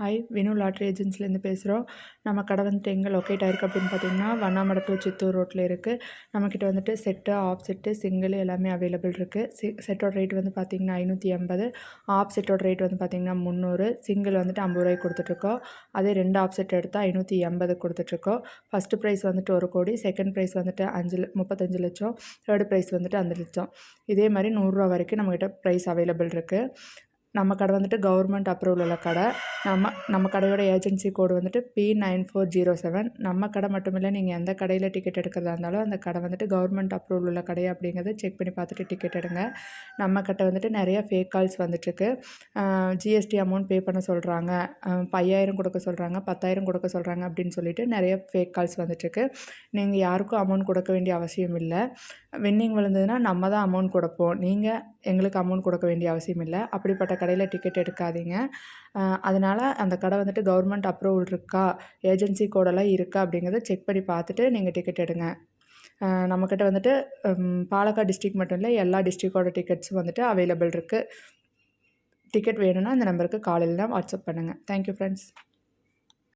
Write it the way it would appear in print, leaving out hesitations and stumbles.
Hi, Vinu lottery ஏஜென்சிலேருந்து பேசுகிறோம். நம்ம கடை வந்துட்டு எங்கே லொக்கேட் ஆகிருக்கு அப்படின்னு பார்த்தீங்கன்னா, வண்ணாமடம் டு சித்தூர் ரோட்டில் இருக்குது. நம்மக்கிட்ட வந்துட்டு செட்டு, ஆஃப் செட்டு, சிங்கிள் எல்லாமே அவைலபிள் இருக்குது. செட்டோட ரேட் வந்து பார்த்திங்கன்னா 580, ஆஃப் செட்டோட ரேட் வந்து பார்த்திங்கன்னா 300, சிங்கிள் வந்துட்டு 50 ரூபாய்க்கு கொடுத்துட்ருக்கோம். அதே 2 ஆஃப் செட் எடுத்தால் 580 கொடுத்துட்ருக்கோம். ஃபஸ்ட்டு ப்ரைஸ் வந்துட்டு 1 கோடி, செகண்ட் ப்ரைஸ் வந்துட்டு 35 லட்சம், தேர்டு ப்ரைஸ் வந்துட்டு 5 லட்சம். இதே மாதிரி 100 ரூபா வரைக்கும் நம்மக்கிட்ட ப்ரைஸ் அவைலபிள் இருக்குது. நம்ம கடை வந்துட்டு கவர்மெண்ட் அப்ரூவல் உள்ள கடை. நம்ம கடையோட ஏஜென்சி கோடு வந்துட்டு P9407. நம்ம கடை மட்டும் இல்லை, நீங்கள் எந்த கடையில் டிக்கெட் எடுக்கிறதா இருந்தாலும் அந்த கடை வந்துட்டு கவர்மெண்ட் அப்ரூவல் உள்ள கடை அப்படிங்கிறத செக் பண்ணி பார்த்துட்டு டிக்கெட் எடுங்க. நம்ம கிட்ட வந்துட்டு நிறைய ஃபேக் கால்ஸ் வந்துட்டுருக்கு. ஜிஎஸ்டி அமௌண்ட் பே பண்ண சொல்கிறாங்க, 5000 கொடுக்க சொல்கிறாங்க, 10,000 கொடுக்க சொல்கிறாங்க அப்படின்னு சொல்லிட்டு நிறைய ஃபேக் கால்ஸ் வந்துட்டுருக்கு. நீங்கள் யாருக்கும் அமௌண்ட் கொடுக்க வேண்டிய அவசியம் இல்லை. வின்னிங் விழுந்ததுன்னா நம்ம தான் அமௌண்ட் கொடுப்போம். நீங்கள் எங்களுக்கு அமௌண்ட் கொடுக்க வேண்டிய அவசியம் இல்லை. அப்படிப்பட்ட கடையில் டிக்கெட் எடுக்காதீங்க. அதனால் அந்த கடை வந்துட்டு கவர்மெண்ட் அப்ரூவல் இருக்கா, ஏஜென்சி கோடெல்லாம் இருக்கா அப்படிங்கிறத செக் பண்ணி பார்த்துட்டு நீங்கள் டிக்கெட் எடுங்க. நம்மக்கிட்ட வந்துட்டு பாலக்காடு டிஸ்ட்ரிக் மட்டும் இல்லை, எல்லா டிஸ்ட்ரிக்டோட டிக்கெட்ஸும் வந்துட்டு அவைலபிள் இருக்குது. டிக்கெட் வேணும்னா அந்த நம்பருக்கு கால் இல்லைனா வாட்ஸ்அப் பண்ணுங்கள். Thank you friends.